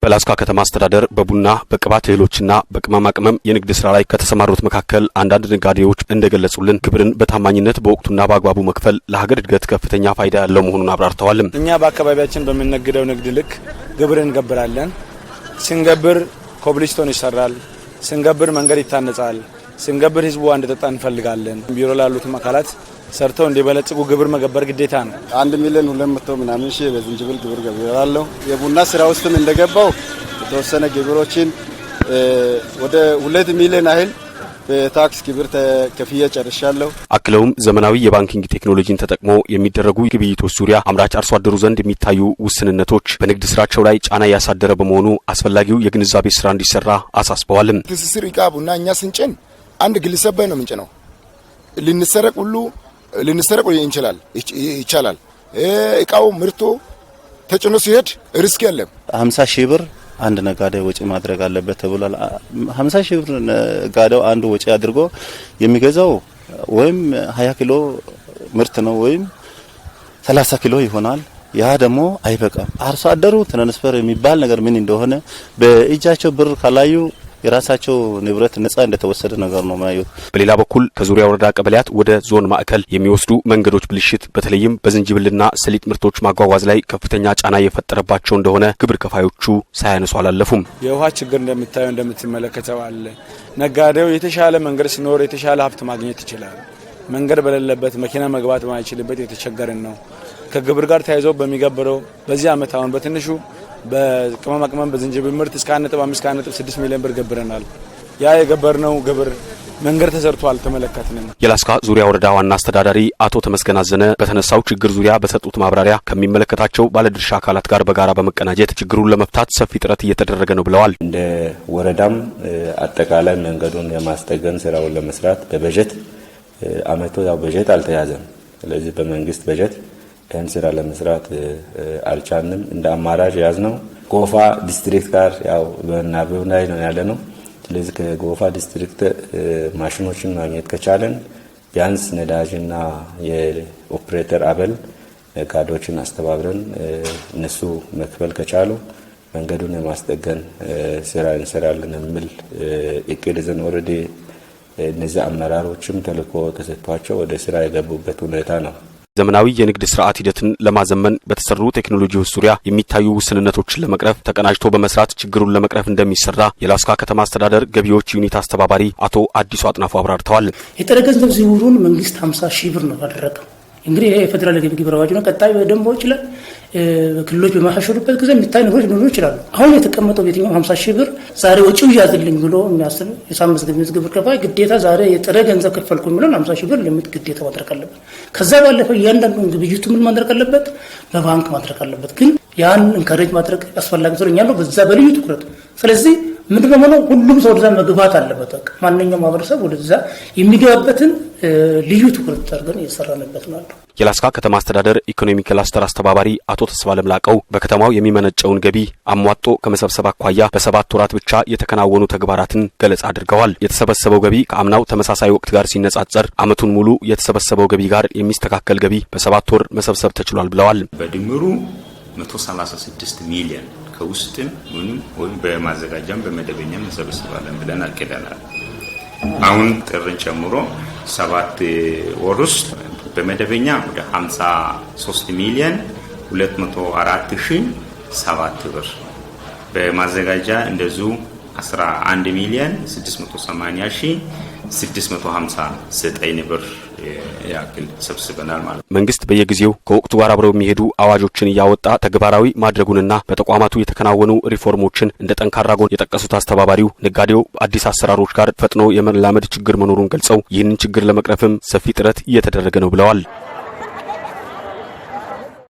በላስካ ከተማ አስተዳደር በቡና በቅባት እህሎችና በቅመማ ቅመም የንግድ ስራ ላይ ከተሰማሩት መካከል አንዳንድ ነጋዴዎች እንደገለጹልን ግብርን በታማኝነት በወቅቱና በአግባቡ መክፈል ለሀገር እድገት ከፍተኛ ፋይዳ ያለው መሆኑን አብራርተዋል። እኛ በአካባቢያችን በመነግደው ንግድ ልክ ግብርን እንገብራለን። ስንገብር ኮብልስቶን ይሰራል፣ ስንገብር መንገድ ይታነጻል፣ ስንገብር ህዝቡ አንድ ጠጣ እንፈልጋለን። ቢሮ ላሉት አካላት ሰርተው እንዲበለጽጉ ግብር መገበር ግዴታ ነው። 1 ሚሊዮን 200 ምናምን ሺህ በዝንጅብል ግብር ገብራለሁ። የቡና ስራ ውስጥም እንደገባው የተወሰነ ግብሮችን ወደ 2 ሚሊዮን ያህል በታክስ ግብር ከፍዬ ጨርሻለሁ። አክለውም ዘመናዊ የባንኪንግ ቴክኖሎጂን ተጠቅሞ የሚደረጉ ግብይቶች ዙሪያ አምራች አርሶ አደሩ ዘንድ የሚታዩ ውስንነቶች በንግድ ስራቸው ላይ ጫና ያሳደረ በመሆኑ አስፈላጊው የግንዛቤ ስራ እንዲሰራ አሳስበዋል። ትስስር ዕቃ ቡና እኛ ስንጭን አንድ ግለሰብ ነው ምንጭ ነው ልንሰረቅ ይቻላል። እቃው ምርቶ ተጭኖ ሲሄድ ሪስክ የለም። 50 ሺህ ብር አንድ ነጋዴ ወጪ ማድረግ አለበት ተብሏል። 50 ሺህ ብር ነጋዴው አንድ ወጪ አድርጎ የሚገዛው ወይም 20 ኪሎ ምርት ነው ወይም 30 ኪሎ ይሆናል። ያ ደግሞ አይበቃም። አርሶ አደሩ ትራንስፈር የሚባል ነገር ምን እንደሆነ በእጃቸው ብር ካላዩ የራሳቸው ንብረት ነጻ እንደተወሰደ ነገር ነው ማየው። በሌላ በኩል ከዙሪያ ወረዳ ቀበሌያት ወደ ዞን ማዕከል የሚወስዱ መንገዶች ብልሽት በተለይም በዝንጅብልና ሰሊጥ ምርቶች ማጓጓዝ ላይ ከፍተኛ ጫና የፈጠረባቸው እንደሆነ ግብር ከፋዮቹ ሳያነሱ አላለፉም። የውሃ ችግር እንደምትመለከተው አለ። ነጋዴው የተሻለ መንገድ ሲኖር የተሻለ ሀብት ማግኘት ይችላል። መንገድ በሌለበት መኪና መግባት ማይችልበት የተቸገረን ነው። ከግብር ጋር ተያይዞ በሚገብረው በዚህ አመት አሁን በትንሹ በቅመማ ቅመም በዝንጅብል ምርት እስከ 1.5-1.6 ሚሊዮን ብር ገብረናል። ያ የገበርነው ግብር መንገድ ተሰርቷል ተመለከተን። የላስካ ዙሪያ ወረዳ ዋና አስተዳዳሪ አቶ ተመስገን አዘነ በተነሳው ችግር ዙሪያ በሰጡት ማብራሪያ ከሚመለከታቸው ባለድርሻ አካላት ጋር በጋራ በመቀናጀት ችግሩን ለመፍታት ሰፊ ጥረት እየተደረገ ነው ብለዋል። እንደ ወረዳም አጠቃላይ መንገዱን የማስጠገን ስራውን ለመስራት በበጀት አመቱ ያው በጀት አልተያዘም። ስለዚህ በመንግስት በጀት ይህን ስራ ለመስራት አልቻልንም። እንደ አማራጭ ያዝነው ጎፋ ዲስትሪክት ጋር ያው በናበብ ላይ ነው ያለነው። ስለዚህ ከጎፋ ዲስትሪክት ማሽኖችን ማግኘት ከቻለን ቢያንስ ነዳጅና የኦፕሬተር አበል ነጋዴዎችን አስተባብረን እነሱ መክፈል ከቻሉ መንገዱን የማስጠገን ስራ እንሰራለን የሚል እቅድ ይዘን ኦልሬዲ እነዚህ አመራሮችም ተልዕኮ ተሰጥቷቸው ወደ ስራ የገቡበት ሁኔታ ነው። ዘመናዊ የንግድ ስርዓት ሂደትን ለማዘመን በተሰሩ ቴክኖሎጂዎች ዙሪያ የሚታዩ ውስንነቶችን ለመቅረፍ ተቀናጅቶ በመስራት ችግሩን ለመቅረፍ እንደሚሰራ የላስካ ከተማ አስተዳደር ገቢዎች ዩኒት አስተባባሪ አቶ አዲሱ አጥናፉ አብራርተዋል። የጥሬ ገንዘብ ዝውውሩን መንግስት 50 ሺህ ብር ነው ያደረገው። እንግዲህ ይሄ የፌደራል ገቢ ግብር አዋጅ ነው። ቀጣይ በደንቦች ላይ ክልሎች በማሻሻሉበት ጊዜ የሚታይ ነገሮች ሊኖሩ ይችላሉ። አሁን የተቀመጠው የትኛው 50 ሺህ ብር ዛሬ ወጪው ያዝልኝ ብሎ የሚያስብ የሳምንት ግብር ከፋይ ግዴታ ዛሬ የጥሬ ገንዘብ ከፈልኩ የሚለው 50 ሺህ ብር ለምት ግዴታ ማድረግ አለበት። ከዛ ባለፈ እያንዳንዱን ግብይቱ ምን ማድረግ አለበት? በባንክ ማድረግ አለበት። ግን ያን እንካሬጅ ማድረግ አስፈላጊ ስለኛል በዛ በልዩ ትኩረት። ስለዚህ ምንድነው ማለት ሁሉም ሰው ወደዛ መግባት አለበት። ማንኛውም ማህበረሰብ ወደዛ የሚገባበትን ልዩ ትኩረት አድርገን እየሰራንበት ነው። የላስካ ከተማ አስተዳደር ኢኮኖሚ ክላስተር አስተባባሪ አቶ ተስፋለም ላቀው በከተማው የሚመነጨውን ገቢ አሟጦ ከመሰብሰብ አኳያ በ7 ወራት ብቻ የተከናወኑ ተግባራትን ገለጻ አድርገዋል። የተሰበሰበው ገቢ ከአምናው ተመሳሳይ ወቅት ጋር ሲነጻጸር አመቱን ሙሉ የተሰበሰበው ገቢ ጋር የሚስተካከል ገቢ በ7 ወር መሰብሰብ ተችሏል ብለዋል። በድምሩ 136 ሚሊዮን ከውስጥም ወይም በማዘጋጃም በመደበኛም እንሰበስባለን ብለን አቅደናል። አሁን ጥርን ጨምሮ 7 ወር ውስጥ በመደበኛ ወደ 53 ሚሊዮን 204,007 ብር በማዘጋጃ እንደዚሁ 11 ሚሊዮን 680,659 ብር ያክል ሰብስበናል ማለት ነው። መንግስት በየጊዜው ከወቅቱ ጋር አብረው የሚሄዱ አዋጆችን እያወጣ ተግባራዊ ማድረጉንና በተቋማቱ የተከናወኑ ሪፎርሞችን እንደ ጠንካራ ጎን የጠቀሱት አስተባባሪው ነጋዴው አዲስ አሰራሮች ጋር ፈጥኖ የመላመድ ችግር መኖሩን ገልጸው ይህንን ችግር ለመቅረፍም ሰፊ ጥረት እየተደረገ ነው ብለዋል።